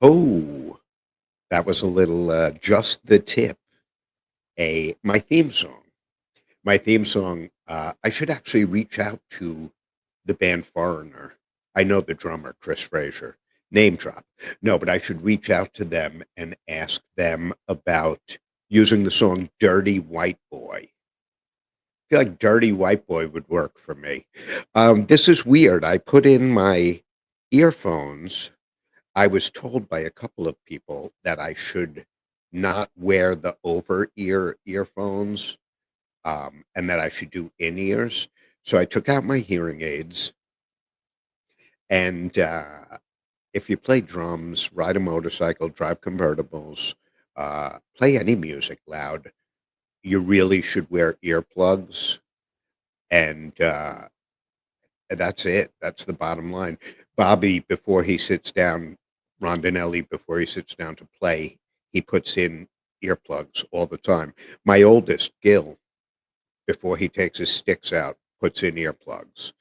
Oh, that was a little, just the tip, a my theme song. My theme song, I should actually reach out to the band Foreigner. I know the drummer, Chris Frazier, name drop. No, but I should reach out to them and ask them about using the song "Dirty White Boy." I feel like "Dirty White Boy" would work for me. This is weird. I put in my earphones. I was told by a couple of people that I should not wear the over-ear earphones, and that I should do in-ears. So I took out my hearing aids, and, if you play drums, ride a motorcycle, drive convertibles, play any music loud, you really should wear earplugs, and, that's it. That's the bottom line. Bobby, before he sits down Rondinelli, before he sits down to play, he puts in earplugs all the time. My oldest, Gil, before he takes his sticks out, puts in earplugs.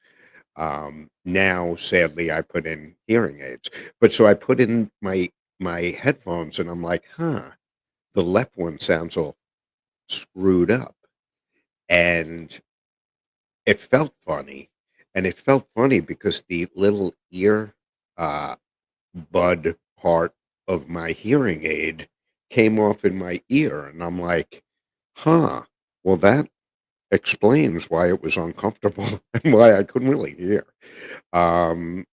Now, sadly, I put in hearing aids. But so I put in my headphones, and I'm like, "Huh, the left one sounds all screwed up." And it felt funny, and it felt funny because the little ear, uh, bud part of my hearing aid came off in my ear, and I'm like, "Huh, well, that explains why it was uncomfortable and why I couldn't really hear." Um,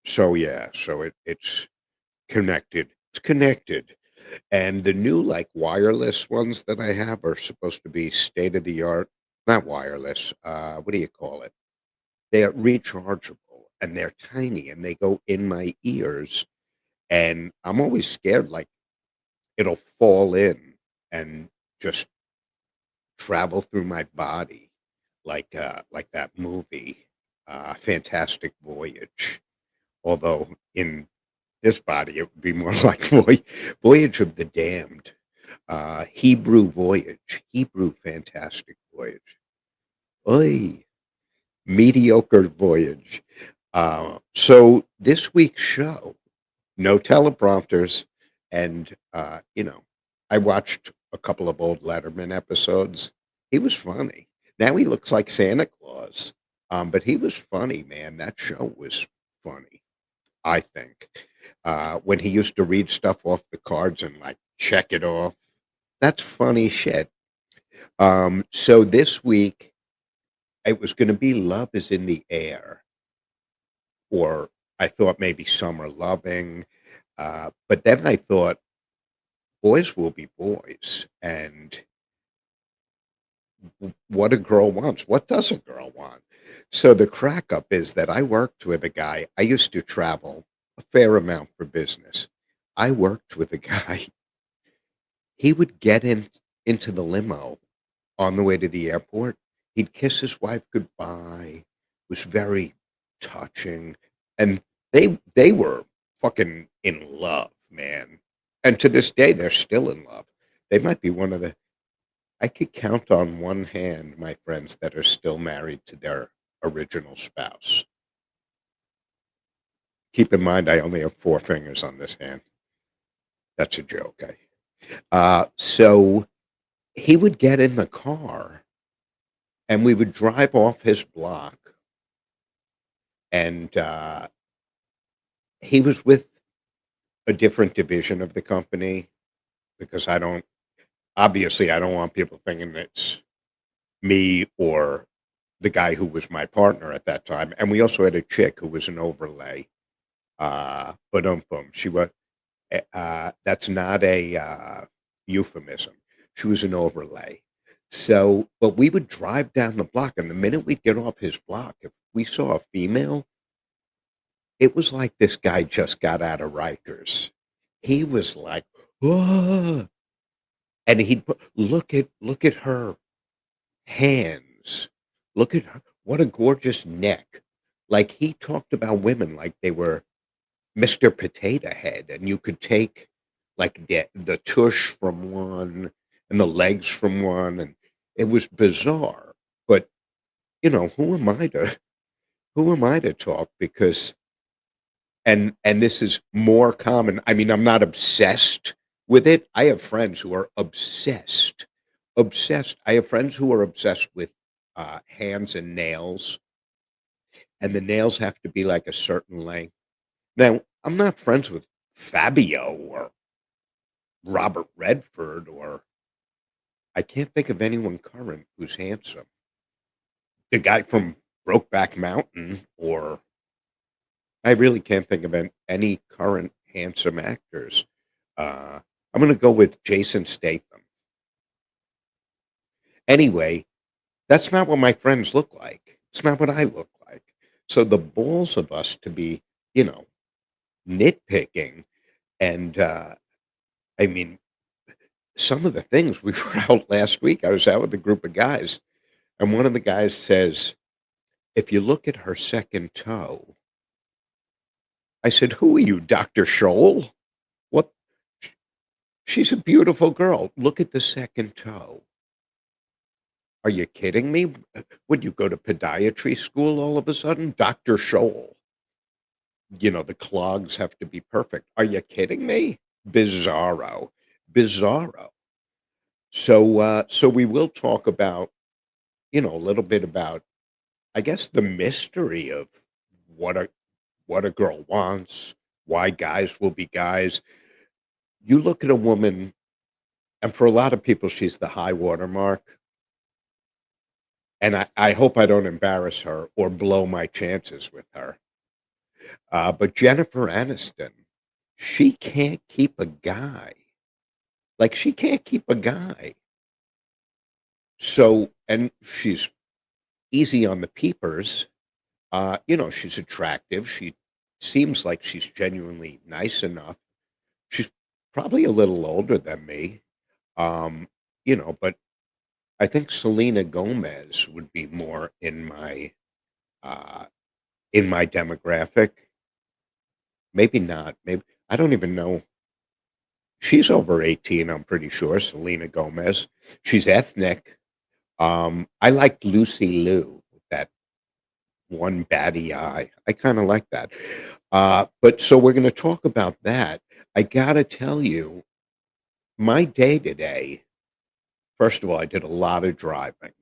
so yeah, so it's connected. It's connected. And the new like wireless ones that I have are supposed to be state of the art. Not wireless. What do you call it? They're rechargeable and they're tiny and they go in my ears. And I'm always scared like it'll fall in and just travel through my body like that movie, Fantastic Voyage. Although in this body, it would be more like Voyage of the Damned, Hebrew Voyage, Hebrew Fantastic Voyage. Oy, mediocre voyage. So this week's show, no teleprompters, and I watched a couple of old Letterman episodes. He was funny. Now he looks like Santa Claus, but he was funny, man. That show was funny. I think. When he used to read stuff off the cards and like check it off. That's funny shit. So this week it was going to be Love is in the Air, or I thought maybe Summer Loving. But then I thought Boys Will Be Boys and What a Girl Wants. What does a girl want? So the crack up is that I worked with a guy. I used to travel a fair amount for business. I worked with a guy. He would get into the limo on the way to the airport. He'd kiss his wife goodbye. It was very touching, and they were fucking in love, man. And to this day, they're still in love. They might be one of the I could count on one hand my friends that are still married to their original spouse. Keep in mind, I only have 4 fingers on this hand. That's a joke. So he would get in the car and we would drive off his block, and he was with a different division of the company because I don't want people thinking it's me or the guy who was my partner at that time. And we also had a chick who was an overlay. But she was, that's not a euphemism. She was an overlay. So, but we would drive down the block, and the minute we'd get off his block, if we saw a female, it was like this guy just got out of Rikers. He was like, "Whoa," and he'd look at her hands, look at her, what a gorgeous neck. Like he talked about women like they were Mr. Potato Head, and you could take like the tush from one and the legs from one, and it was bizarre. But who am I to talk? Because and this is more common. I mean, I'm not obsessed with it. I have friends who are obsessed, obsessed. I have friends who are obsessed with, hands and nails, and the nails have to be like a certain length. Now, I'm not friends with Fabio or Robert Redford, or I can't think of anyone current who's handsome. The guy from Brokeback Mountain, or I really can't think of any current handsome actors. I'm gonna go with Jason Statham. Anyway, that's not what my friends look like. It's not what I look like. So the balls of us to be, you know, nitpicking and, I mean, some of the things we were out last week, I was out with a group of guys, and one of the guys says, "If you look at her second toe." I said, "Who are you, Dr. Scholl? What? She's a beautiful girl. Look at the second toe. Are you kidding me? Would you go to podiatry school all of a sudden? Dr. Scholl. You know, the clogs have to be perfect. Are you kidding me? Bizarro. Bizarro. So we will talk about, a little bit about, I guess, the mystery of what a what a girl wants, why guys will be guys. You look at a woman, and for a lot of people, she's the high watermark. And I hope I don't embarrass her or blow my chances with her. But Jennifer Aniston, she can't keep a guy. Like, she can't keep a guy. So, and she's easy on the peepers. She's attractive. She seems like she's genuinely nice enough. She's probably a little older than me. Um, but I think Selena Gomez would be more uh in my demographic. Maybe not. Maybe I don't even know. She's over 18, I'm pretty sure, Selena Gomez. She's ethnic. I liked Lucy Liu with that one batty eye. I kind of like that. But so we're going to talk about that. I got to tell you, my day today, first of all, I did a lot of driving.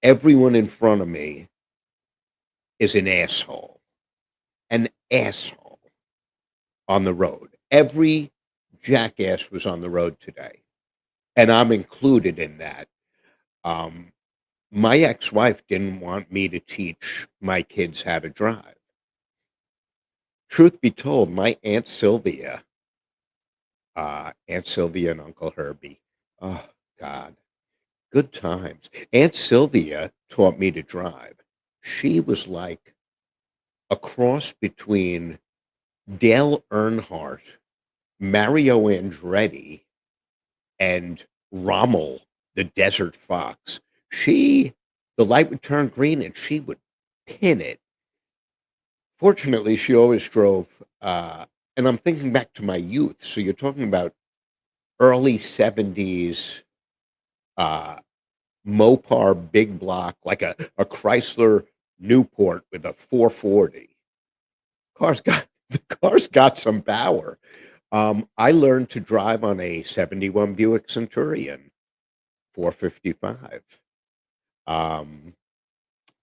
Everyone in front of me is an asshole on the road. Every jackass was on the road today, and I'm included in that. Um, my ex-wife didn't want me to teach my kids how to drive. Truth be told, my Aunt Sylvia and Uncle Herbie, oh God, good times. Aunt Sylvia taught me to drive. She was like a cross between Dale Earnhardt, Mario Andretti, and Rommel, the desert fox. The light would turn green and she would pin it. Fortunately, she always drove, and I'm thinking back to my youth. So you're talking about early 70s, uh, Mopar big block, like a Chrysler Newport with a 440. The car's got some power. I learned to drive on a 71 Buick Centurion 455. Um,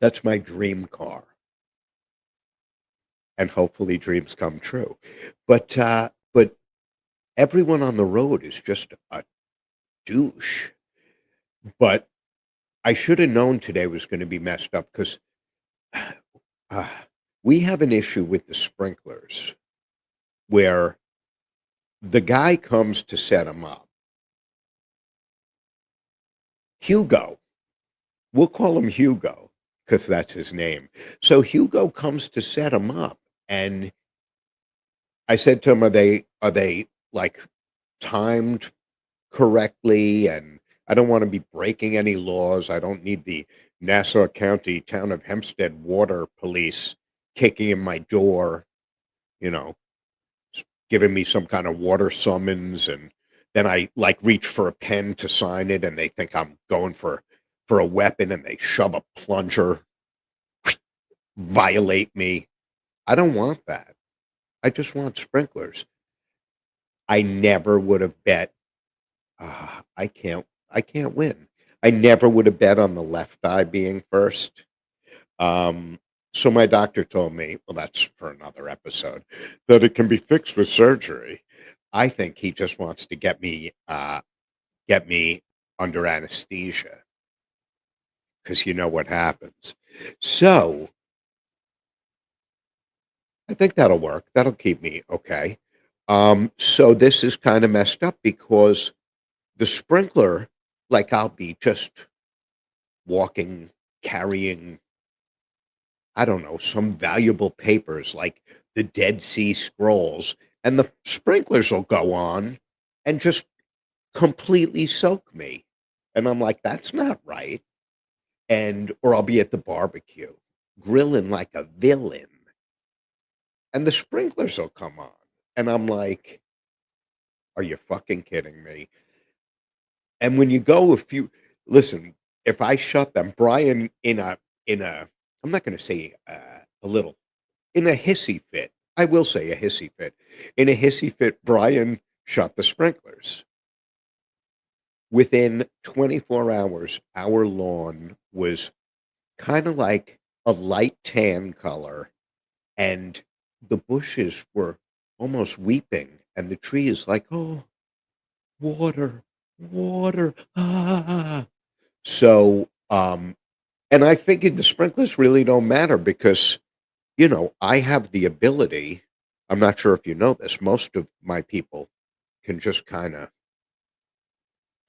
that's my dream car, and hopefully dreams come true. But everyone on the road is just a douche. But I should have known today was going to be messed up because uh, we have an issue with the sprinklers where the guy comes to set them up. Hugo, we'll call him Hugo because that's his name. So Hugo comes to set them up, and I said to him, "Are they like timed correctly? And I don't want to be breaking any laws. I don't need the Nassau County Town of Hempstead Water Police kicking in my door, you know, giving me some kind of water summons, and then I like reach for a pen to sign it, and they think I'm going for a weapon, and they shove a plunger, violate me." I don't want that. I just want sprinklers. I never would have bet. I can't win. I never would have bet on the left eye being first. Um, so my doctor told me, well, that's for another episode, that it can be fixed with surgery. I think he just wants to get me under anesthesia because you know what happens. So I think that'll work. That'll keep me okay. So this is kind of messed up because the sprinkler, like I'll be just walking, carrying, I don't know, some valuable papers like the Dead Sea Scrolls, and the sprinklers will go on and just completely soak me. And I'm like, that's not right. Or I'll be at the barbecue grilling like a villain, and the sprinklers will come on. And I'm like, are you fucking kidding me? And when you go, if you listen, if I shut them, Brian in a, I'm not going to say a little, in a hissy fit. I will say a hissy fit. In a hissy fit, Brian shut the sprinklers. Within 24 hours, our lawn was kind of like a light tan color, and the bushes were almost weeping, and the tree is like, oh, water, water, ah. So, and I figured the sprinklers really don't matter because, I have the ability. I'm not sure if you know this. Most of my people can just kind of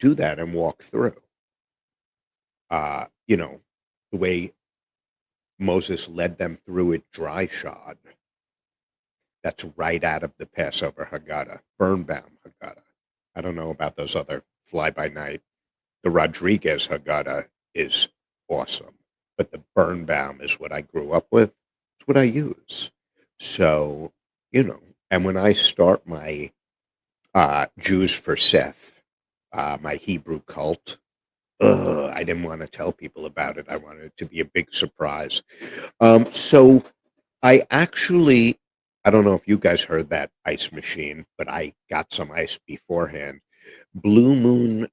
do that and walk through. Uh, you know, the way Moses led them through it dry shod. That's right out of the Passover Haggadah, Birnbaum Haggadah. I don't know about those other fly by night. The Rodriguez Haggadah is awesome, but the Birnbaum is what I grew up with. It's what I use. So, and when I start my Jews for Seth, my Hebrew cult, I didn't want to tell people about it. I wanted it to be a big surprise. So I don't know if you guys heard that ice machine, but I got some ice beforehand. Blue Moon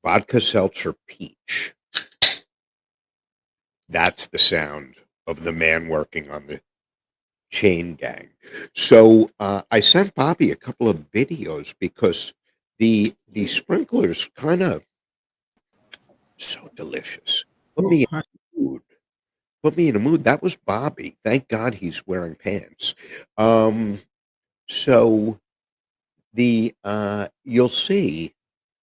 vodka seltzer peach. That's the sound of the man working on the chain gang. So I sent Bobby a couple of videos because the sprinklers kind of so delicious. Put Oh, me hi. in a mood. Put me in a mood. That was Bobby. Thank God he's wearing pants. Um, so the you'll see,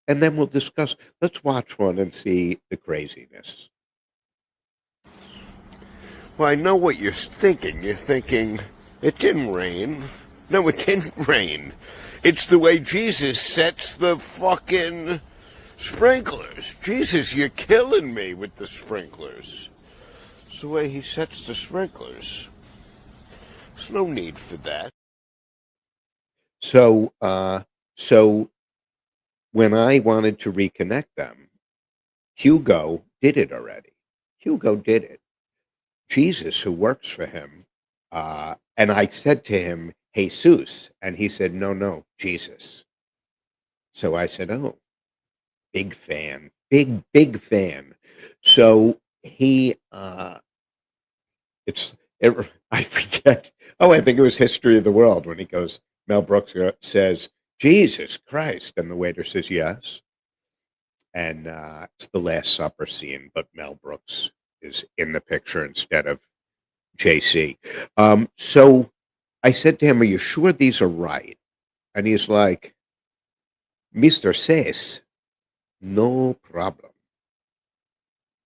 and then we'll discuss. Let's watch one and see the craziness. Well, I know what you're thinking. You're thinking, it didn't rain. No, it didn't rain. It's the way Jesus sets the fucking sprinklers. Jesus, you're killing me with the sprinklers. It's the way he sets the sprinklers. There's no need for that. So, so when I wanted to reconnect them, Hugo did it already. Hugo did it. Jesus, who works for him, and I said to him, Jesus, and he said, no, no, Jesus. So I said, oh, big fan, big fan. So I forget. Oh, I think it was History of the World when he goes, Mel Brooks says, Jesus Christ, and the waiter says yes. And it's the Last Supper scene, but Mel Brooks is in the picture instead of JC. So I said to him, are you sure these are right? And he's like, Mr. says, no problem.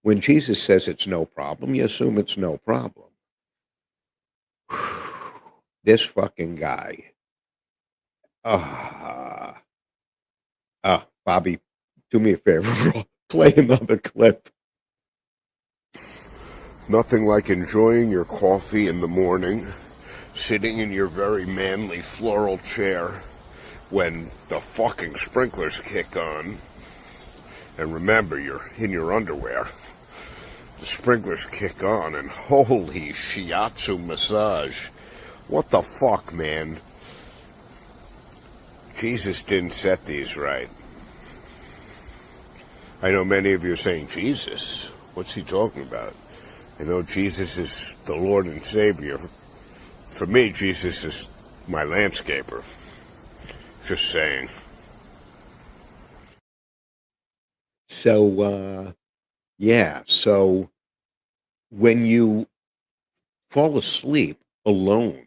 When Jesus says it's no problem, you assume it's no problem. This fucking guy. Bobby, do me a favor. Play another clip. Nothing like enjoying your coffee in the morning, sitting in your very manly floral chair when the fucking sprinklers kick on. And remember, you're in your underwear. The sprinklers kick on, and holy shiatsu massage. What the fuck, man? Jesus didn't set these right. I know many of you are saying, Jesus, what's he talking about? I know Jesus is the Lord and Savior. For me, Jesus is my landscaper. Just saying. So, yeah, so when you fall asleep alone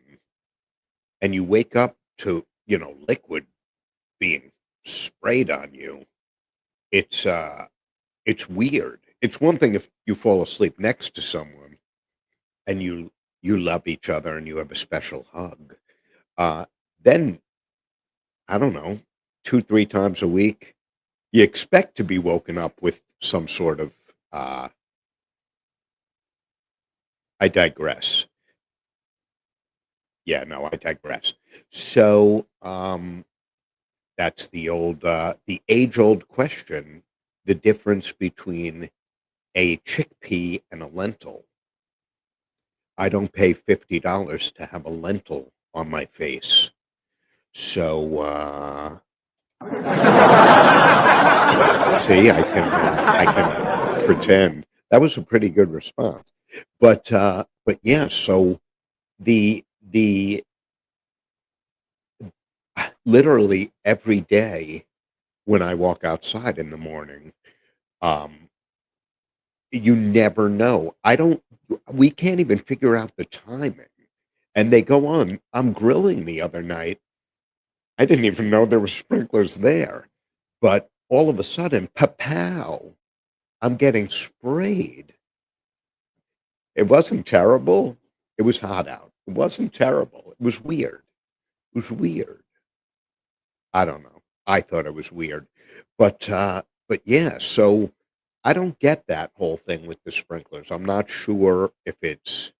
and you wake up to, liquid being sprayed on you, it's it's weird. It's one thing if you fall asleep next to someone and you love each other and you have a special hug. Uh, then I don't know, 2, 3 times a week, you expect to be woken up with some sort of. Uh, I digress. Yeah, no, I digress. So that's the age-old question: the difference between a chickpea and a lentil. I don't pay $50 to have a lentil on my face. So, see, I can pretend. That was a pretty good response. But yeah, so the literally every day when I walk outside in the morning, um, you never know. We can't even figure out the timing. And they go on. I'm grilling the other night. I didn't even know there were sprinklers there. But all of a sudden, papow, I'm getting sprayed. It wasn't terrible. It was hot out. It wasn't terrible. It was weird. It was weird. I don't know. I thought it was weird. But yeah, so I don't get that whole thing with the sprinklers. I'm not sure if it's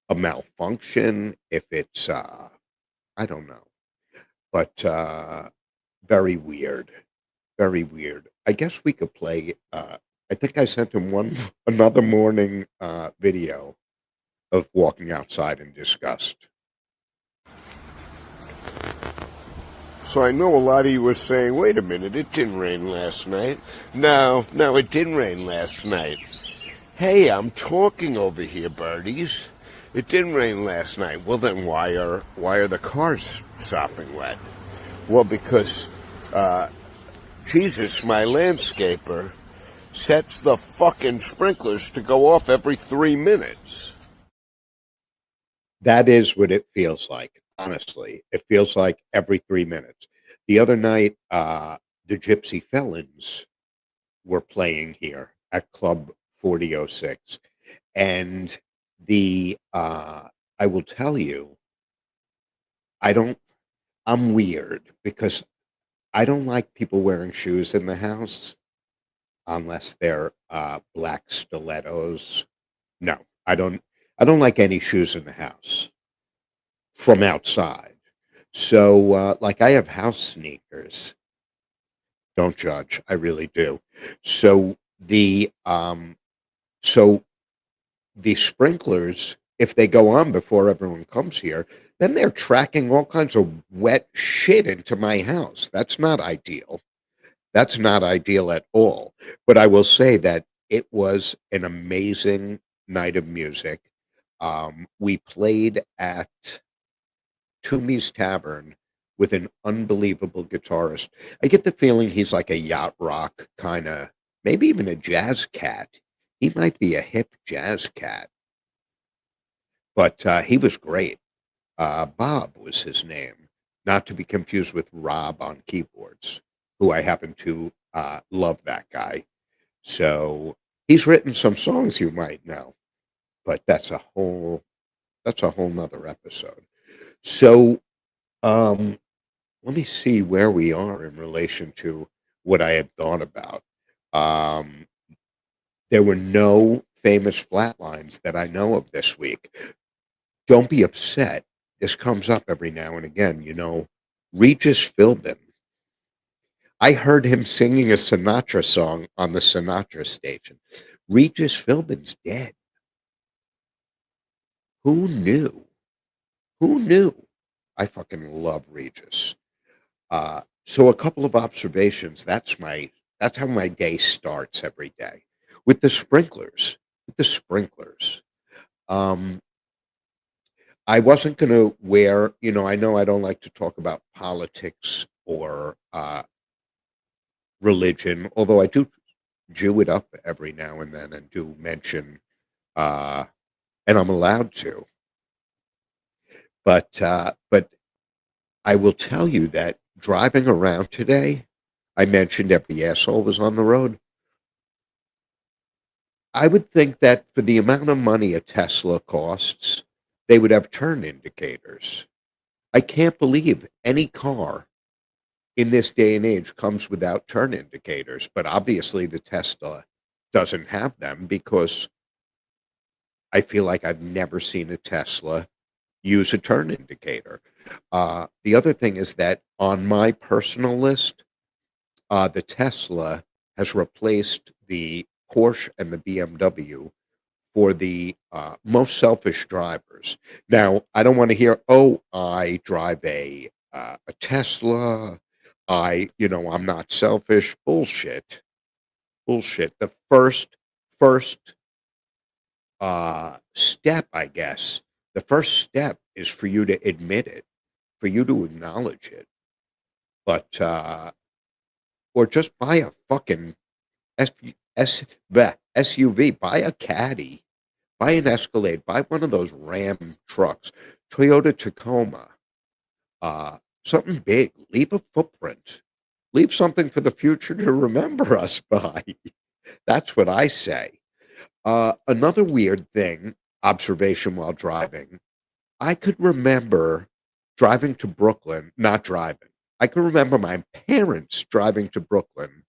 a malfunction, if it's I don't know. But very weird. Very weird. I guess we could play I think I sent him one another morning video of walking outside in disgust. So I know a lot of you were saying, wait a minute, it didn't rain last night. No, it didn't rain last night. Hey, I'm talking over here, birdies. It didn't rain last night. Well, then why are the cars sopping wet? Well, because Jesus, my landscaper, sets the fucking sprinklers to go off every 3 minutes. That is what it feels like, honestly. It feels like every 3 minutes. The other night, the Gypsy Felons were playing here at Club 4006. And I will tell you, I don't, I'm weird because I don't like people wearing shoes in the house unless they're black stilettos. No, I don't like any shoes in the house from outside. So, like, I have house sneakers. Don't judge. I really do. So so the sprinklers, if they go on before everyone comes here, then they're tracking all kinds of wet shit into my house. That's not ideal. That's not ideal at all. But I will say that it was an amazing night of music. We played at Toomey's Tavern with an unbelievable guitarist. I get the feeling he's like a yacht rock kind of, maybe even a jazz cat. He might be a hip jazz cat, but he was great. Bob was his name, not to be confused with Rob on keyboards, who I happen to love that guy. So he's written some songs you might know, but that's a whole nother episode. So let me see where we are in relation to what I had thought about. Um, there were no famous flatlines that I know of this week. Don't be upset. This comes up every now and again. Regis Philbin. I heard him singing a Sinatra song on the Sinatra station. Regis Philbin's dead. Who knew? Who knew? I fucking love Regis. So a couple of observations. That's how my day starts every day with the sprinklers. With the sprinklers. Um, I wasn't going to wear. I know I don't like to talk about politics or religion, although I do Jew it up every now and then and do mention, uh, and I'm allowed to. But I will tell you that driving around today, I mentioned every asshole was on the road. I would think that for the amount of money a Tesla costs, they would have turn indicators. I can't believe any car in this day and age comes without turn indicators, but obviously the Tesla doesn't have them because I feel like I've never seen a Tesla use a turn indicator. The other thing is that on my personal list, the Tesla has replaced the Porsche and the BMW for the most selfish drivers. Now, I don't want to hear, "Oh, I drive a Tesla. I'm not selfish." Bullshit, bullshit. The first step, I guess, the first step is for you to admit it, for you to acknowledge it, but or just buy a fucking S, SUV, buy a Caddy. Buy an Escalade, buy one of those Ram trucks, Toyota Tacoma, something big. Leave a footprint. Leave something for the future to remember us by. That's what I say. Another weird thing, observation while driving, I could remember driving to Brooklyn, not driving. I could remember my parents driving to Brooklyn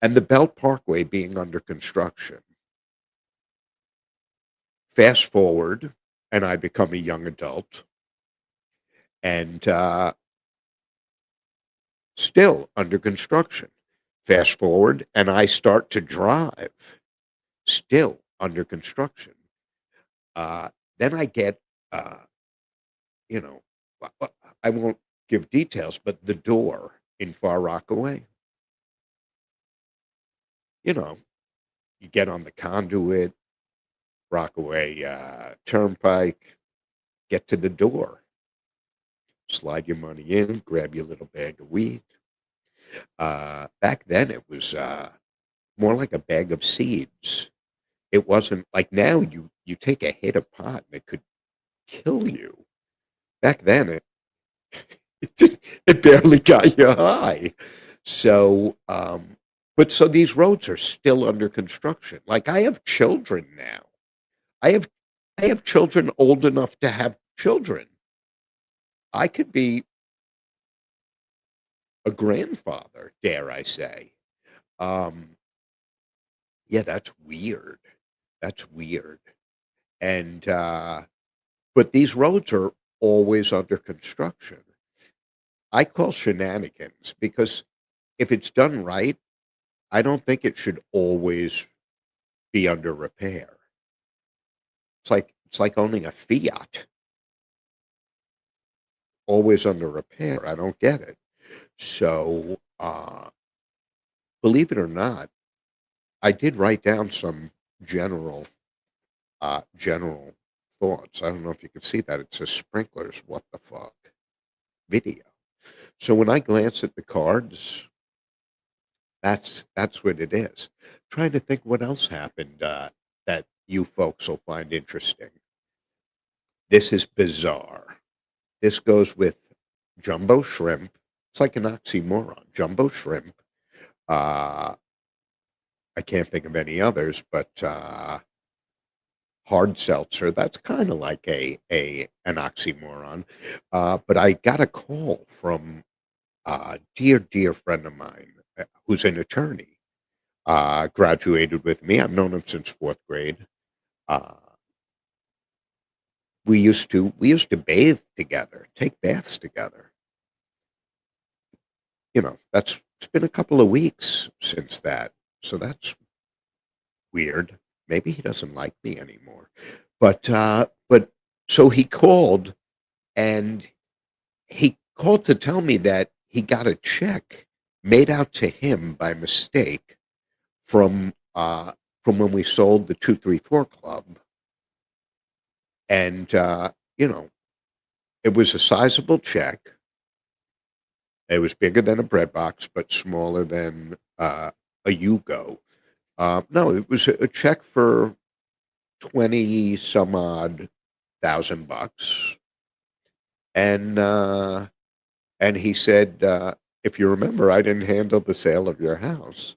and the Belt Parkway being under construction. Fast forward, and I become a young adult, and still under construction. Fast forward, and I start to drive, still under construction. Then I get, uh, you know, I won't give details, but the door in Far Rockaway, you know, you get on the conduit, Rockaway Turnpike, get to the door, slide your money in, grab your little bag of weed. Back then, it was more like a bag of seeds. It wasn't like now you take a hit of pot and it could kill you. Back then, it barely got you high. So, but so these roads are still under construction. Like I have children now. I have I have children old enough to have children. I could be a grandfather, dare I say. Um, yeah, that's weird. That's weird. And but these roads are always under construction. I call shenanigans because if it's done right, I don't think it should always be under repair. It's like owning a Fiat, always under repair. I don't get it. So, believe it or not, I did write down some general general thoughts. I don't know if you can see that. It says sprinklers. What the fuck? Video. So when I glance at the cards, that's what it is. Trying to think what else happened that you folks will find interesting. This is bizarre. This goes with jumbo shrimp. It's like an oxymoron. Jumbo shrimp. Uh, I can't think of any others, but hard seltzer. That's kind of like a an oxymoron. But I got a call from a dear friend of mine who's an attorney. Graduated with me. I've known him since fourth grade. Uh, we used to bathe together, take baths together. That's it's been a couple of weeks since that, so that's weird. Maybe he doesn't like me anymore. But so he called, and he called to tell me that he got a check made out to him by mistake from from when we sold the 234 Club, and you know, it was a sizable check. It was bigger than a bread box, but smaller than a Yugo. No, it was a check for 20 some odd thousand bucks, and he said, if you remember, I didn't handle the sale of your house,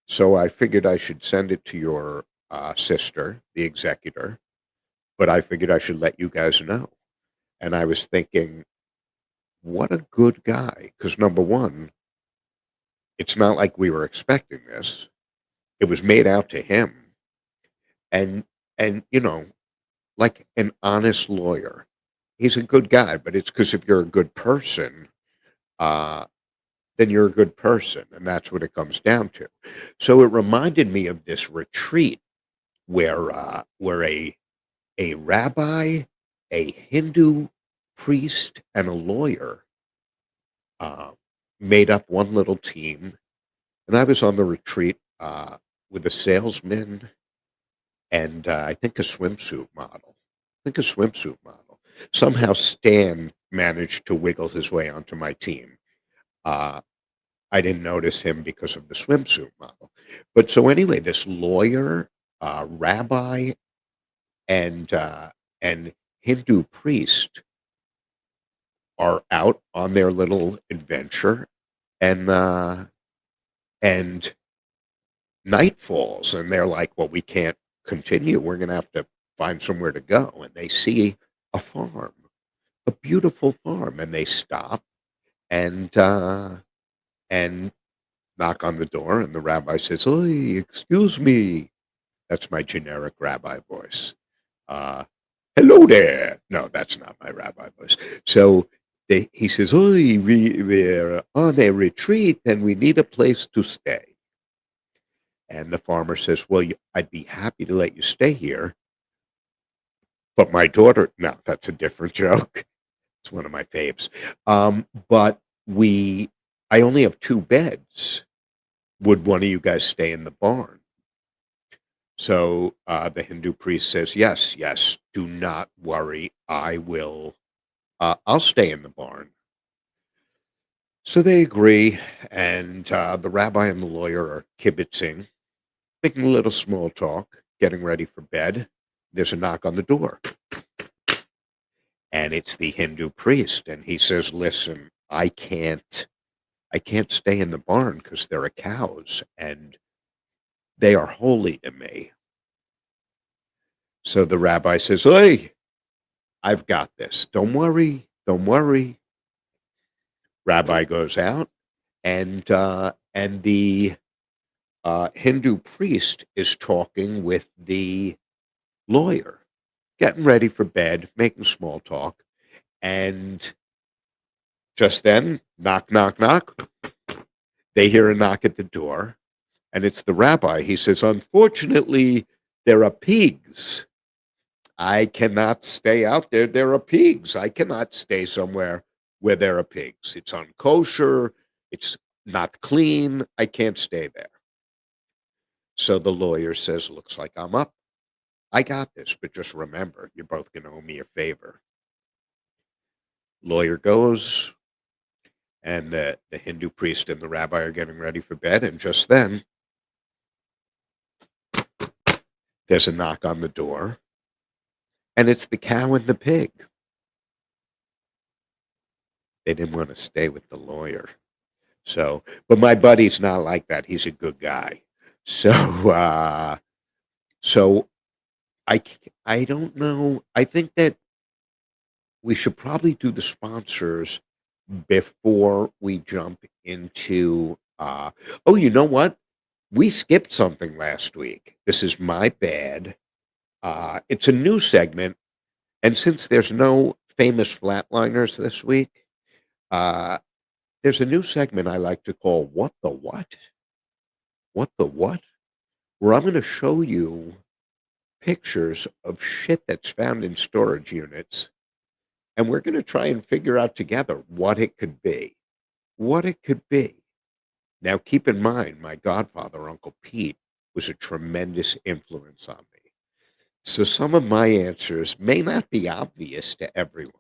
so I figured I should send it to your sister, the executor, but I figured I should let you guys know. And I was thinking, what a good guy, because number one, it's not like we were expecting this. It was made out to him, and like an honest lawyer. He's a good guy, but it's because if you're a good person, uh, then you're a good person, and that's what it comes down to. So it reminded me of this retreat where a rabbi, a Hindu priest, and a lawyer uh, made up one little team, and I was on the retreat with a salesman and I think a swimsuit model. I think a swimsuit model. Somehow Stan managed to wiggle his way onto my team. Uh, I didn't notice him because of the swimsuit model. But so anyway, this lawyer, rabbi, and Hindu priest are out on their little adventure, and and night falls, and they're like, "Well, we can't continue. We're going to have to find somewhere to go." And they see a farm, a beautiful farm, and they stop and and knock on the door, and the rabbi says, "Oi, excuse me." That's my generic rabbi voice. Uh, Hello there. No, that's not my rabbi voice. So he says, "Oi, we're on a retreat, and we need a place to stay." And the farmer says, "Well, I'd be happy to let you stay here, but my daughter," no, that's a different joke. It's one of my faves. But I only have two beds. Would one of you guys stay in the barn? So the Hindu priest says, "Yes, yes, do not worry. I'll stay in the barn." So they agree, and the rabbi and the lawyer are kibitzing, making a little small talk, getting ready for bed. There's a knock on the door, and it's the Hindu priest, and he says, "Listen, I can't stay in the barn because there are cows, and they are holy to me." So the rabbi says, "Hey, I've got this. Don't worry, don't worry." Rabbi goes out, and the Hindu priest is talking with the lawyer, getting ready for bed, making small talk, and just then, knock, knock, knock. They hear a knock at the door, and it's the rabbi. He says, "Unfortunately, there are pigs. I cannot stay out there. There are pigs. I cannot stay somewhere where there are pigs. It's unkosher. It's not clean. I can't stay there." So the lawyer says, "Looks like I'm up. I got this, but just remember, you're both going to owe me a favor." Lawyer goes, and the Hindu priest and the rabbi are getting ready for bed, and just then, there's a knock on the door, and it's the cow and the pig. They didn't want to stay with the lawyer. So, but my buddy's not like that. He's a good guy. So, so I, I don't know. I think that we should probably do the sponsors before we jump into, oh, you know what? We skipped something last week. This is my bad. It's a new segment, and since there's no famous flatliners this week, uh, there's a new segment I like to call "What the What?" What the what? where I'm going to show you pictures of shit that's found in storage units, and we're going to try and figure out together what it could be. What it could be. Now, keep in mind, my godfather, Uncle Pete, was a tremendous influence on me. So some of my answers may not be obvious to everyone,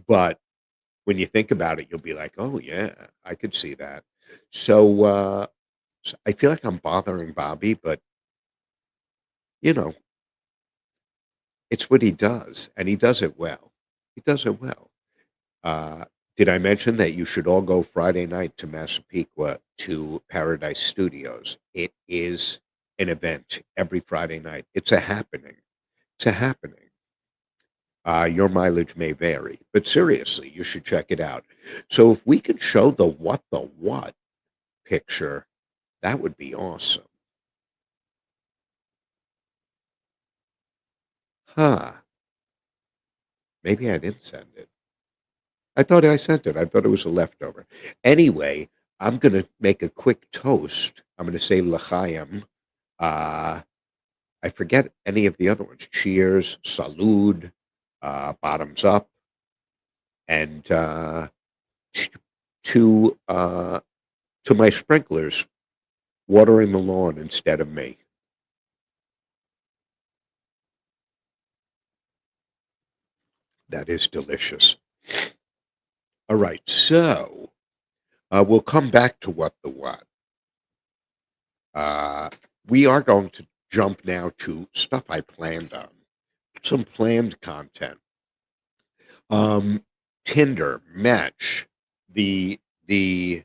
but when you think about it, you'll be like, "Oh yeah, I could see that." So, I feel like I'm bothering Bobby, but you know, it's what he does, and he does it well. He does it well. Uh, did I mention that you should all go Friday night to Massapequa to Paradise Studios? It is an event every Friday night. It's a happening. It's a happening. Your mileage may vary, but seriously, you should check it out. So if we could show the what picture, that would be awesome. Huh. Maybe I didn't send it. I thought I sent it. I thought it was a leftover. Anyway, I'm gonna make a quick toast. I'm gonna say l'chaim. Uh, I forget any of the other ones. Cheers, salud, bottoms up, and t- to uh, to my sprinklers watering the lawn instead of me. That is delicious. All right, so we'll come back to what the what. Uh, we are going to jump now to stuff I planned on. Some planned content. Um, Tinder, Match, the here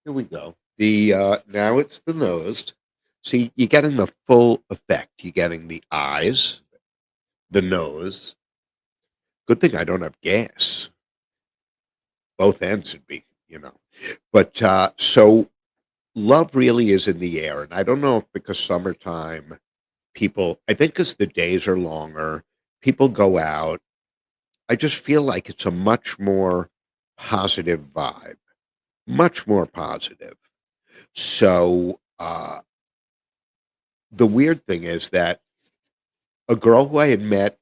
we go. The now it's the nose. See, you're getting the full effect. You're getting the eyes, the nose. Good thing I don't have gas. Both ends would be, you know. But so love really is in the air, and I don't know if because summertime people. I think because the days are longer, people go out. I just feel like it's a much more positive vibe, much more positive. So the weird thing is that a girl who I had met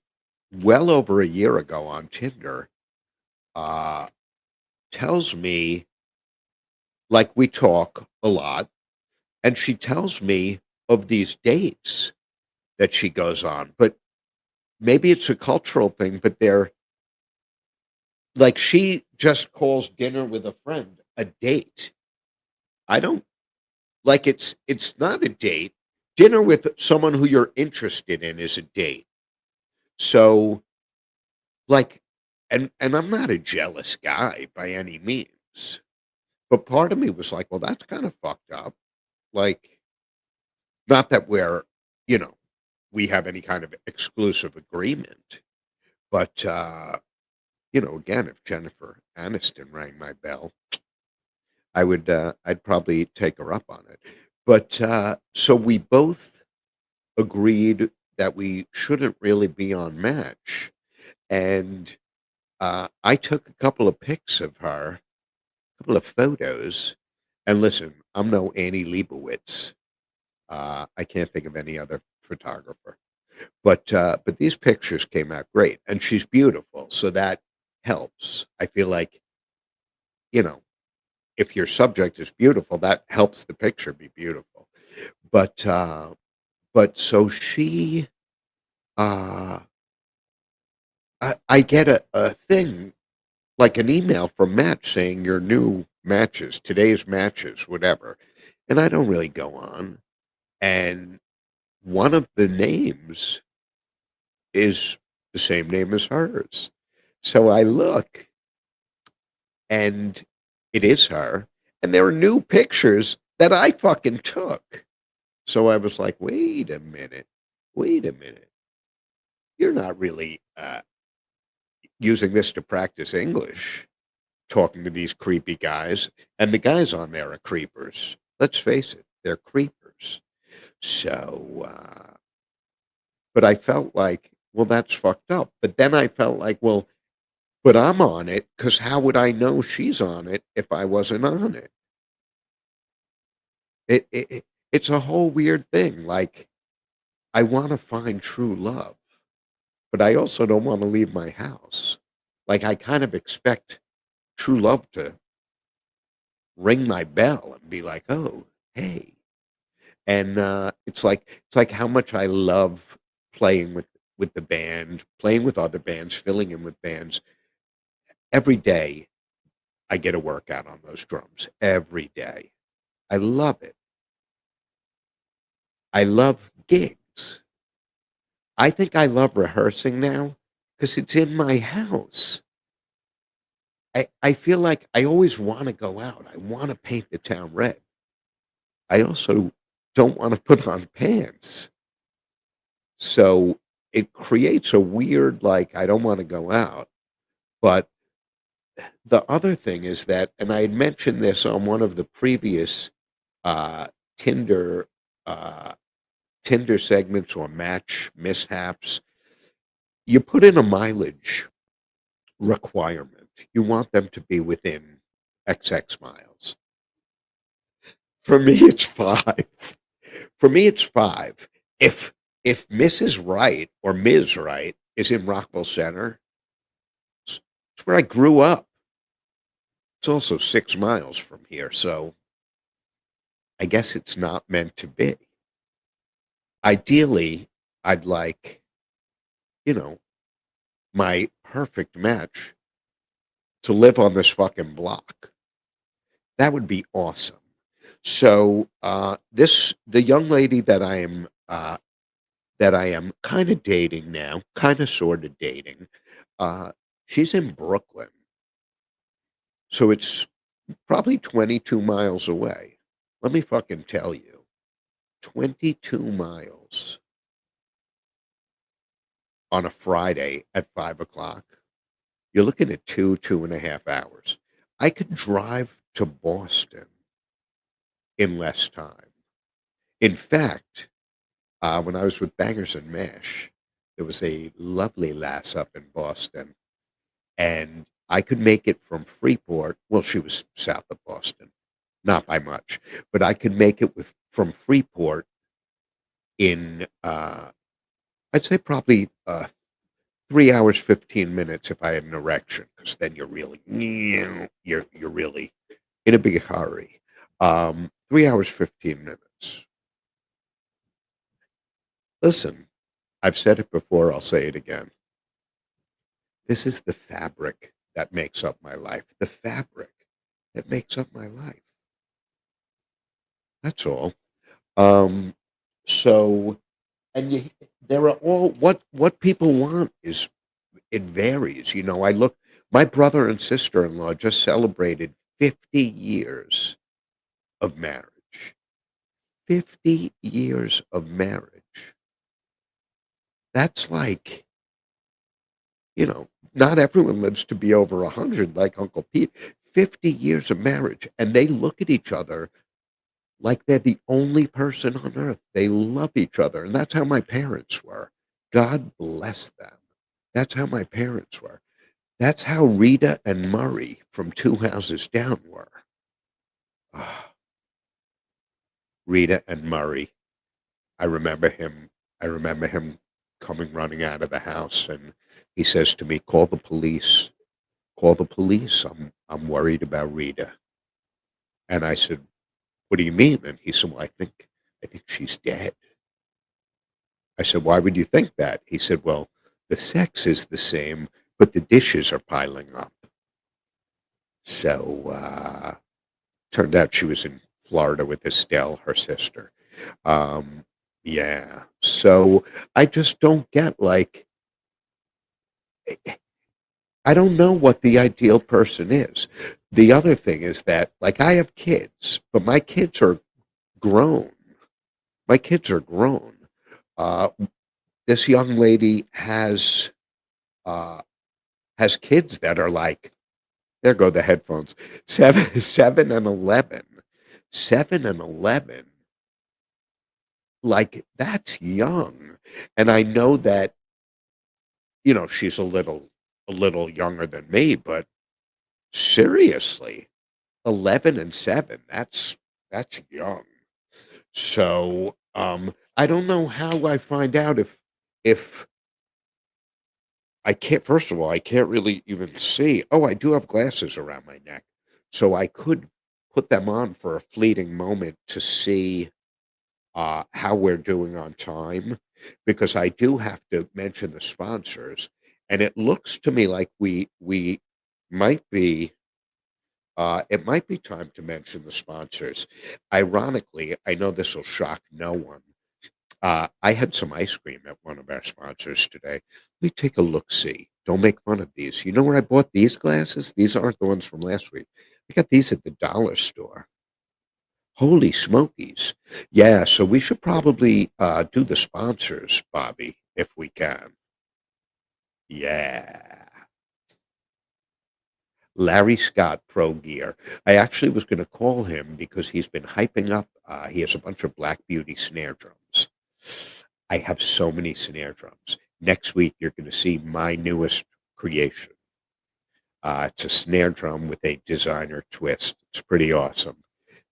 well over a year ago on Tinder uh, tells me, like, we talk a lot, and she tells me of these dates that she goes on. But maybe it's a cultural thing, but they're like she just calls dinner with a friend a date. I don't like it's not a date. Dinner with someone who you're interested in is a date. So like and I'm not a jealous guy by any means. But part of me was like, well, that's kind of fucked up. Like, not that we're, you know, we have any kind of exclusive agreement, but again, if Jennifer Aniston rang my bell, I'd probably take her up on it. But so we both agreed that we shouldn't really be on Match, and I took a couple of pics of her, a couple of photos, and listen, I'm no Annie Leibovitz. I can't think of any other photographer, but these pictures came out great, and she's beautiful, so that helps. I feel like you know if your subject is beautiful, that helps the picture be beautiful. But but so she, uh, I get a thing like an email from Match saying your new matches, today's matches, whatever, and I don't really go on. And one of the names is the same name as hers. So I look and it is her. And there are new pictures that I fucking took. So I was like, wait a minute. Wait a minute. You're not really using this to practice English, talking to these creepy guys. And the guys on there are creepers. Let's face it, they're creepers. So, but I felt like, well, that's fucked up. But then I felt like, well, but I'm on it because how would I know she's on it if I wasn't on it? it's a whole weird thing. Like, I want to find true love, but I also don't want to leave my house. Like, I kind of expect true love to ring my bell and be like, "Oh, hey." And it's like how much I love playing with the band, playing with other bands, filling in with bands. Every day I get a workout on those drums. Every day. I love it. I love gigs. I think I love rehearsing now because it's in my house. I feel like I always want to go out. I want to paint the town red. I also don't want to put on pants. So it creates a weird, like, I don't want to go out. But the other thing is that, and I had mentioned this on one of the previous uh, Tinder uh, Tinder segments or match mishaps, you put in a mileage requirement. You want them to be within XX miles. For me, it's 5. For me, it's 5. If Mrs. Right or Ms. Right is in Rockville Center, it's where I grew up. It's also 6 miles from here, so I guess it's not meant to be. Ideally, I'd like, you know, my perfect match to live on this fucking block. That would be awesome. So, the young lady that I am kind of dating now, kind of sort of dating, uh, she's in Brooklyn, so it's probably 22 miles away. Let me fucking tell you, 22 miles on a Friday at 5 o'clock. You're looking at 2.5 hours. I could drive to Boston in less time. In fact, when I was with Bangers and Mash, there was a lovely lass up in Boston, and I could make it from Freeport. Well, she was south of Boston, not by much, but I could make it from Freeport in I'd say probably 3 hours 15 minutes if I had an erection, because then you're really in a big hurry. 3 hours 15 minutes. Listen, I've said it before. I'll say it again. This is the fabric that makes up my life. The fabric that makes up my life. That's all. Um, so, and there are all what people want is it varies. I look. My brother and sister-in-law just celebrated 50 years of marriage. 50 years of marriage. That's like, not everyone lives to be over 100 like Uncle Pete. 50 years of marriage, and they look at each other like they're the only person on earth. They love each other, and that's how my parents were. God bless them. That's how my parents were. That's how Rita and Murray from Two Houses Down were. Ah, Rita and Murray. I remember him. I remember him coming running out of the house, and he says to me, "Call the police. Call the police. I'm worried about Rita." And I said, "What do you mean?" And he said, "Well, I think she's dead." I said, "Why would you think that?" He said, "Well, the sex is the same, but the dishes are piling up." So turned out she was in Florida with Estelle, her sister. Um, yeah. So I just don't get, like, I don't know what the ideal person is. The other thing is that, like, I have kids, but my kids are grown. My kids are grown. Uh, this young lady uh, has kids that are like, there go the headphones, 7 and 11, 7 and 11. Like, that's young, and I know that she's a little younger than me, but seriously, 11 and 7, that's young. So, I don't know how I find out if I can't first of all, I can't really even see. Oh, I do have glasses around my neck, so I could put them on for a fleeting moment to see, how we're doing on time, because I do have to mention the sponsors, and it looks to me like we might be, it might be time to mention the sponsors. Ironically, I know this will shock no one. I had some ice cream at one of our sponsors today. Let me take a look-see. Don't make fun of these. You know where I bought these glasses? These aren't the ones from last week. I got these at the dollar store. Holy smokies. Yeah, so we should probably do the sponsors, Bobby, if we can. Yeah. Larry Scott Pro Gear. I actually was going to call him because he's been hyping up. He has a bunch of Black Beauty snare drums. I have so many snare drums. Next week, you're going to see my newest creation. It's a snare drum with a designer twist. It's pretty awesome.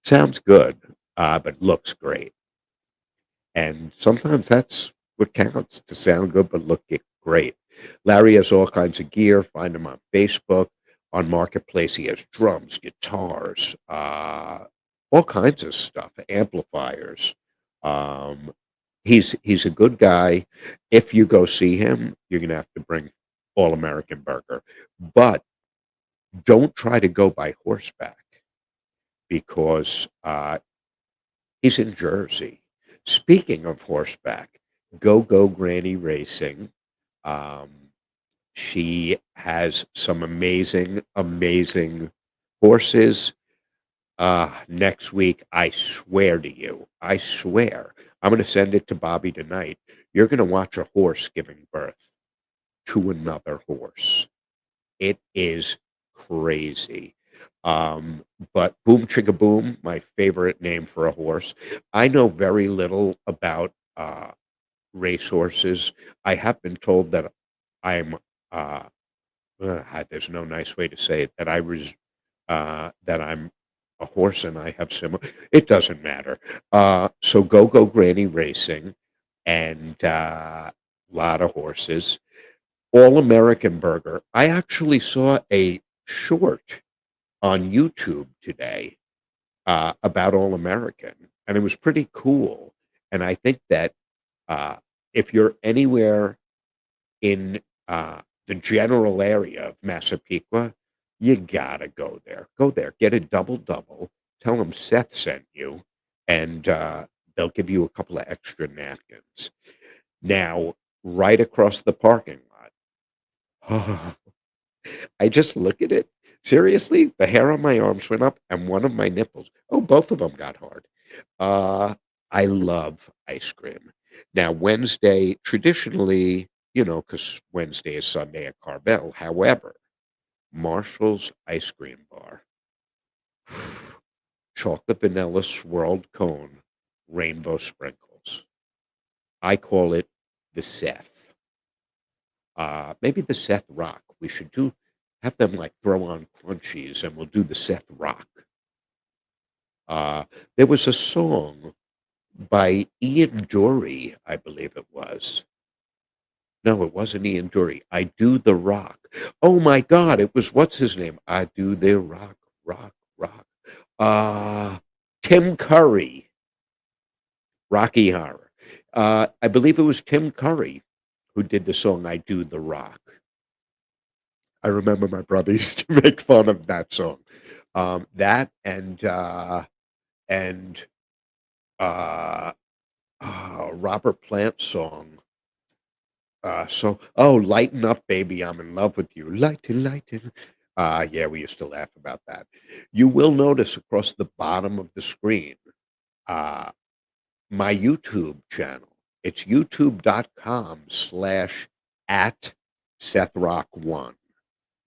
Sounds good, but looks great. And sometimes that's what counts, to sound good but look great. Larry has all kinds of gear. Find him on Facebook. On Marketplace, he has drums, guitars, all kinds of stuff, amplifiers. Um, he's a good guy. If you go see him, you're gonna have to bring All American Burger, but don't try to go by horseback because he's in Jersey. Speaking of horseback, Go Granny Racing. Um, she has some amazing horses. Next week, I swear to you, I swear, I'm going to send it to Bobby tonight. You're going to watch a horse giving birth to another horse. It is crazy. But Boom Chicka Boom, my favorite name for a horse. I know very little about racehorses. I have been told that I'm uh, there's no nice way to say it, that I'm a horse and I have similar. It doesn't matter. So Go Granny Racing and lot of horses. All American Burger. I actually saw a short on YouTube today about All American, and it was pretty cool. And I think that uh, if you're anywhere in the general area of Massapequa, you gotta go there. Go there, get a double double. Tell them Seth sent you, and they'll give you a couple of extra napkins. Now, right across the parking lot. I just look at it. Seriously, the hair on my arms went up and one of my nipples. Oh, both of them got hard. Uh, I love ice cream. Now, Wednesday, traditionally, because Wednesday is Sunday at Carvel. However, Marshall's Ice Cream Bar, chocolate vanilla swirled cone, rainbow sprinkles. I call it the Seth. Maybe the Seth Rock. We should have them like throw on crunchies, and we'll do the Seth Rock. Uh, there was a song by Ian Dury, I believe it was. No, it wasn't Ian Dury. I do the rock. Oh my God, it was what's his name? I do the rock, rock, rock. Uh, Tim Curry, Rocky Horror. I believe it was Tim Curry who did the song I Do the Rock. I remember my brother used to make fun of that song. That and uh, Robert Plant song. Lighten up, baby, I'm in love with you. Lighten, lighten. Yeah, we used to laugh about that. You will notice across the bottom of the screen, uh, my YouTube channel. It's youtube.com/at Seth Rock One.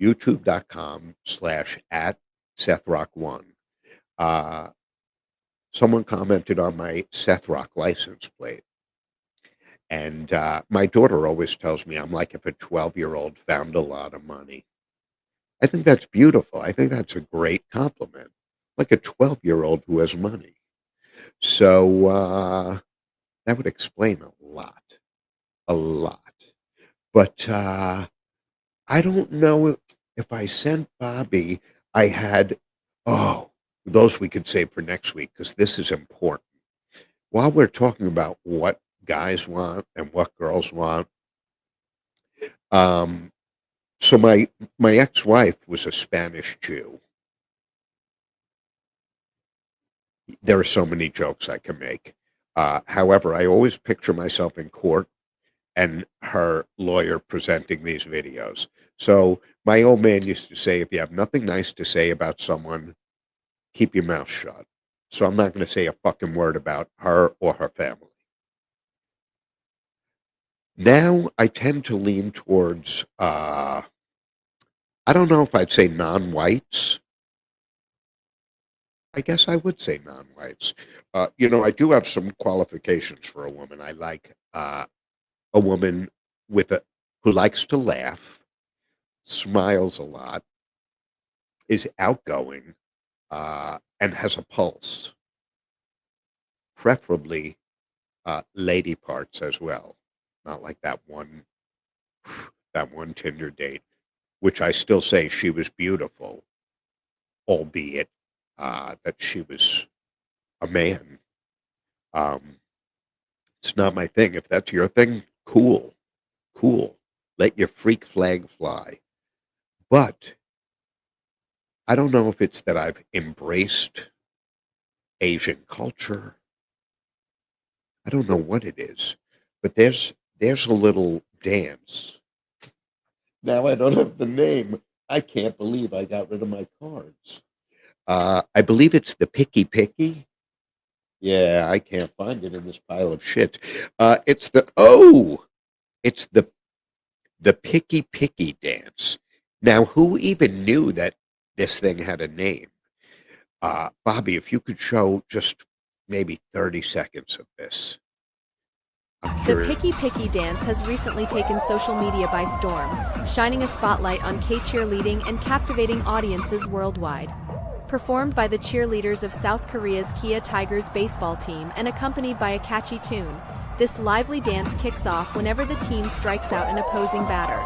YouTube.com/at Seth Rock One. Uh, Someone commented on my Seth Rock license plate. And my daughter always tells me I'm like if a 12-year-old found a lot of money. I think that's beautiful. I think that's a great compliment. Like a 12-year-old who has money. So that would explain a lot. But I don't know if I sent Bobby, I had, oh, those we could save for next week because this is important. While we're talking about what guys want and what girls want, um, so my ex-wife was a Spanish Jew. There are so many jokes I can make. However, I always picture myself in court and her lawyer presenting these videos. So my old man used to say, if you have nothing nice to say about someone, keep your mouth shut. So I'm not going to say a fucking word about her or her family. Now I tend to lean towards, I don't know if I'd say non-whites. I guess I would say non-whites. I do have some qualifications for a woman. I like a woman with a who likes to laugh, smiles a lot, is outgoing, and has a pulse, preferably lady parts as well. Not like that one Tinder date, which I still say she was beautiful, albeit that she was a man. Um, it's not my thing. If that's your thing, cool, cool. Let your freak flag fly. But I don't know if it's that I've embraced Asian culture. I don't know what it is, but there's a little dance. Now I don't have the name. I can't believe I got rid of my cards. I believe it's the Picky Picky. Yeah, I can't find it in this pile of shit. It's the Picky Picky dance. Now, who even knew that this thing had a name? Bobby, if you could show just maybe 30 seconds of this. I'm The curious. Picky Picky dance has recently taken social media by storm, shining a spotlight on K-cheerleading and captivating audiences worldwide. Performed by the cheerleaders of South Korea's Kia Tigers baseball team and accompanied by a catchy tune, this lively dance kicks off whenever the team strikes out an opposing batter.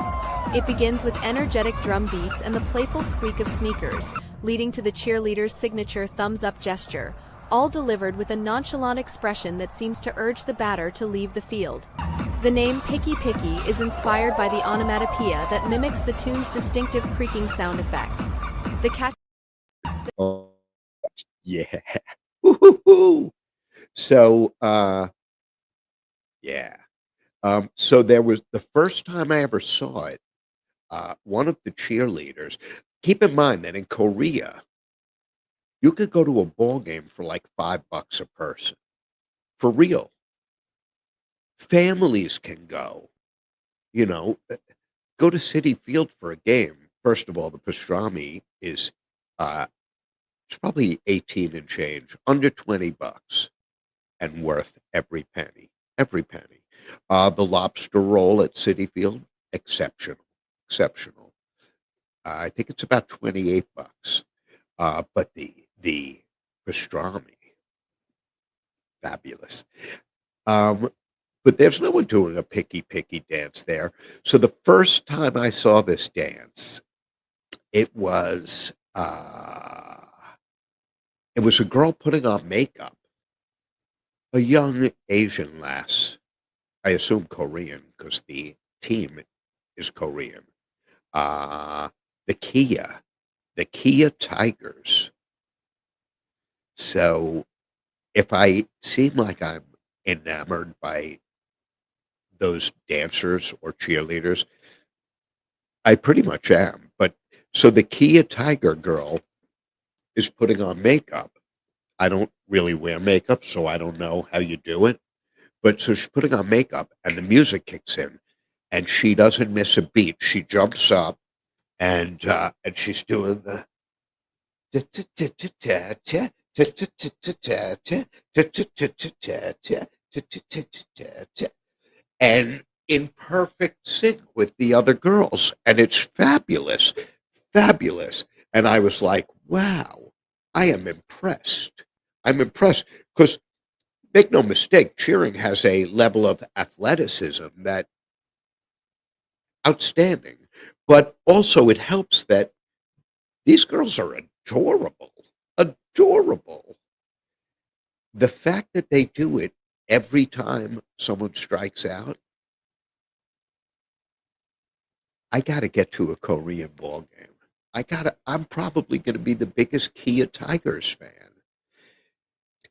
It begins with energetic drum beats and the playful squeak of sneakers, leading to the cheerleaders' signature thumbs-up gesture, all delivered with a nonchalant expression that seems to urge the batter to leave the field. The name Picky Picky is inspired by the onomatopoeia that mimics the tune's distinctive creaking sound effect. The catch Oh, yeah. Woo-hoo-hoo. So, yeah. So there was the first time I ever saw it, one of the cheerleaders. Keep in mind that in Korea, you could go to a ball game for like $5 a person. For real. Families can go, you know, go to City Field for a game. First of all, the pastrami is uh it's probably 18 and change, under $20 and worth every penny. Every penny. The lobster roll at City Field, exceptional. Exceptional. I think it's about $28. But the pastrami, fabulous. Um, but there's no one doing a picky picky dance there. So the first time I saw this dance, it was uh, it was a girl putting on makeup, a young Asian lass. I assume Korean because the team is Korean. Uh, the Kia, the Kia Tigers. So if I seem like I'm enamored by those dancers or cheerleaders, I pretty much am. But so the Kia Tiger girl is putting on makeup. I don't really wear makeup, so I don't know how you do it. But so she's putting on makeup and the music kicks in and she doesn't miss a beat. She jumps up and she's doing the and in perfect sync with the other girls. And it's fabulous, fabulous. And I was like, wow, I am impressed. I'm impressed Because make no mistake, cheering has a level of athleticism that outstanding. But also it helps that these girls are adorable. Adorable. The fact that they do it every time someone strikes out, I gotta get to a Korean ball game. I'm probably gonna be the biggest Kia Tigers fan.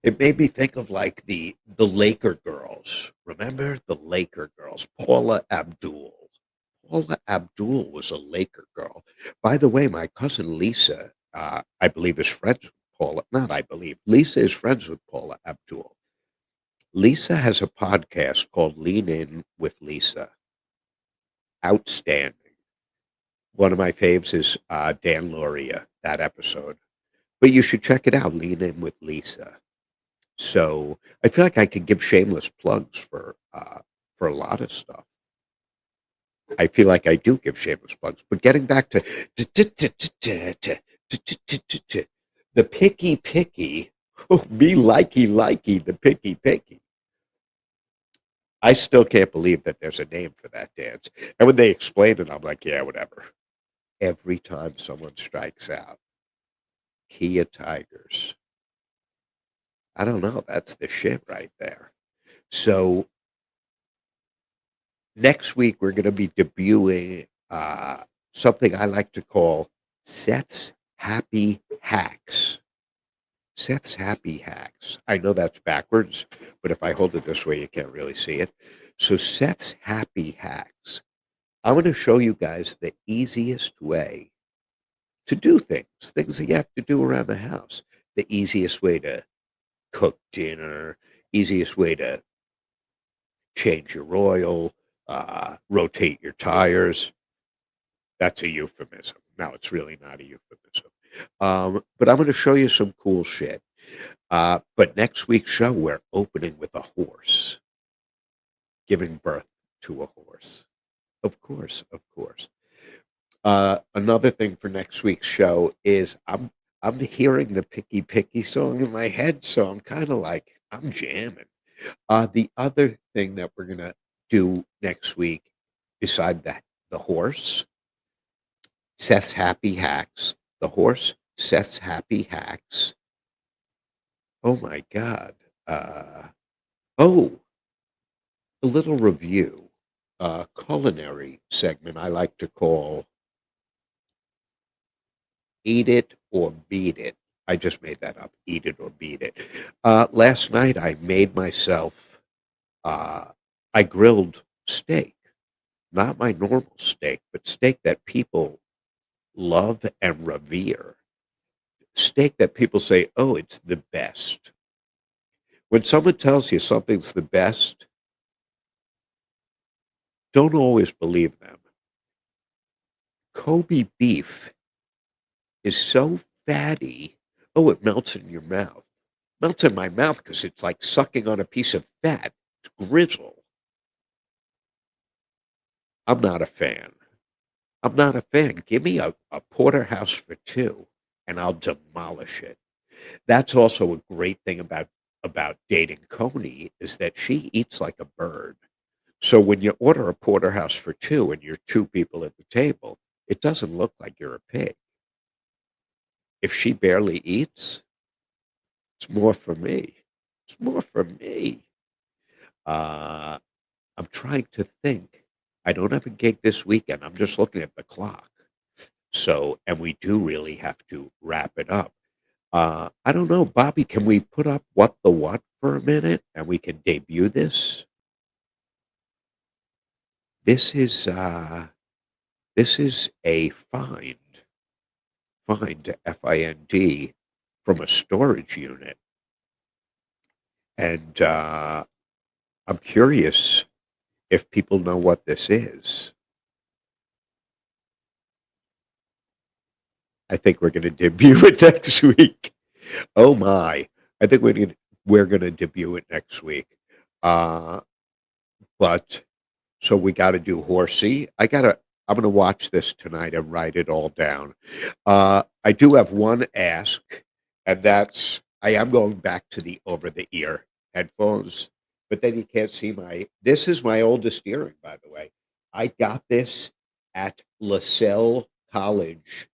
It made me think of like the Laker girls. Remember the Laker girls? Paula Abdul. Paula Abdul was a Laker girl. By the way, my cousin Lisa, I believe, is friends with Paula. Not I believe. Lisa is friends with Paula Abdul. Lisa has a podcast called Lean In with Lisa. Outstanding. One of my faves is Dan Loria, that episode. But you should check it out, Lean In with Lisa. So I feel like I could give shameless plugs for a lot of stuff. I feel like I do give shameless plugs. But getting back to the picky picky, oh, me likey the picky picky. I still can't believe that there's a name for that dance. And when they explain it, I'm like, yeah, whatever. Every time someone strikes out, Kia Tigers. I don't know. That's the shit right there. So next week we're going to be debuting something I like to call Seth's Happy Hacks. Seth's Happy Hacks. I know that's backwards, but if I hold it this way, you can't really see it. So Seth's Happy Hacks. I'm going to show you guys the easiest way to do things that you have to do around the house. The easiest way to cook dinner, easiest way to change your oil, rotate your tires. That's a euphemism. No, it's really not a euphemism. But I'm going to show you some cool shit. But next week's show, we're opening with a horse, giving birth to a horse. Of course, of course. Another thing for next week's show is I'm hearing the Picky Picky song in my head, so I'm kind of like I'm jamming. The other thing that we're gonna do next week, beside that, the horse, Seth's Happy Hacks, the horse, Seth's Happy Hacks. Oh my God! Oh, a little review, culinary segment I like to call "Eat It or Beat It." I just made that up. Eat it or beat it. Last night I made myself. I grilled steak, not my normal steak, but steak that people love and revere. Steak that people say, oh, it's the best. When someone tells you something's the best, don't always believe them. Kobe beef is so fatty, oh, it melts in your mouth. Melts in my mouth because it's like sucking on a piece of fat. It's grizzle. I'm not a fan. I'm not a fan. Give me a porterhouse for two, and I'll demolish it. That's also a great thing about dating Coney is that she eats like a bird. So when you order a porterhouse for two and you're two people at the table, it doesn't look like you're a pig. If she barely eats, it's more for me. It's more for me. Uh, I'm trying to think. I don't have a gig this weekend. I'm just looking at the clock. So, and we do really have to wrap it up. I don't know, Bobby, can we put up What the What for a minute and we can debut this? This is a find Find from a storage unit. And I'm curious if people know what this is. I think we're going to debut it next week. Oh my! I think we're going to debut it next week. But so we got to do Horsey. I'm going to watch this tonight and write it all down. I do have one ask, and that's I am going back to the over-the-ear headphones, but then you can't see this is my oldest earring, by the way. I got this at LaSalle College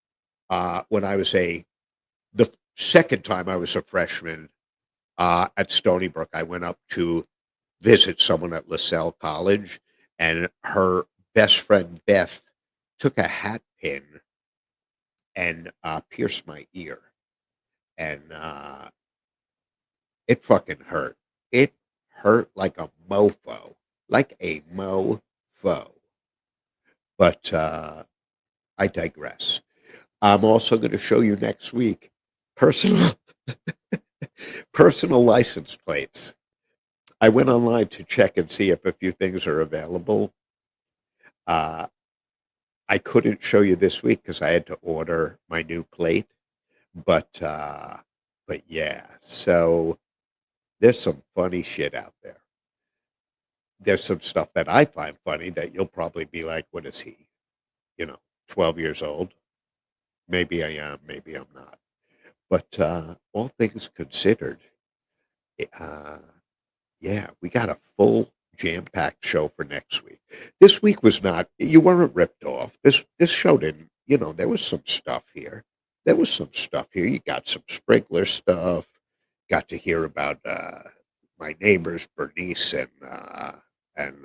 when I was the second time I was a freshman at Stony Brook. I went up to visit someone at LaSalle College, and her best friend Beth took a hat pin and pierced my ear, and it fucking hurt. It hurt like a mofo, like a mofo. But I digress. I'm also going to show you next week personal personal license plates. I went online to check and see if a few things are available. Uh, I couldn't show you this week because I had to order my new plate. But yeah, so there's some funny shit out there. There's some stuff that I find funny that you'll probably be like, what is he? 12 years old? Maybe I am, maybe I'm not. But all things considered, uh, yeah, we got a full jam-packed show for next week. This week was not, you weren't ripped off. This show didn't, there was some stuff here. There was some stuff here. You got some sprinkler stuff. Got to hear about my neighbors, Bernice and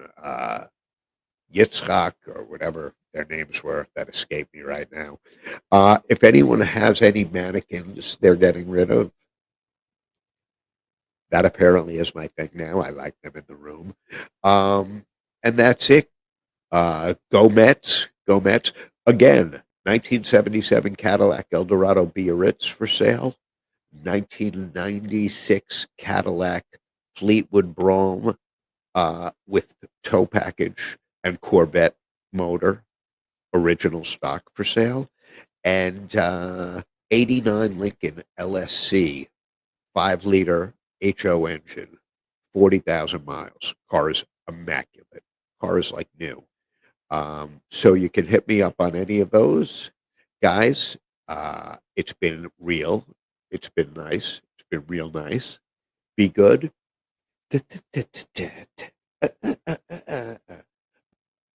Yitzhak, or whatever their names were that escape me right now. If anyone has any mannequins they're getting rid of, that apparently is my thing now. I like them in the room. And that's it. Go Mets. Go Mets. Again, 1977 Cadillac Eldorado Biarritz for sale. 1996 Cadillac Fleetwood Brougham with tow package and Corvette motor, original stock for sale. And 89 Lincoln LSC 5-liter HO engine, 40,000 miles. Car is immaculate. Car is like new. So you can hit me up on any of those. Guys, it's been real. It's been nice. It's been real nice. Be good.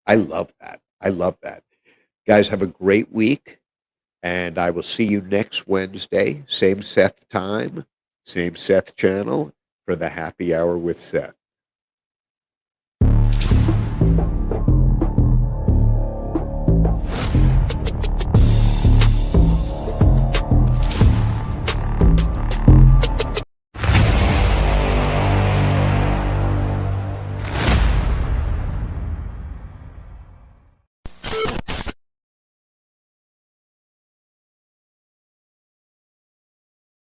I love that. I love that. Guys, have a great week, and I will see you next Wednesday. Same Seth time, same Seth channel for the happy hour with Seth.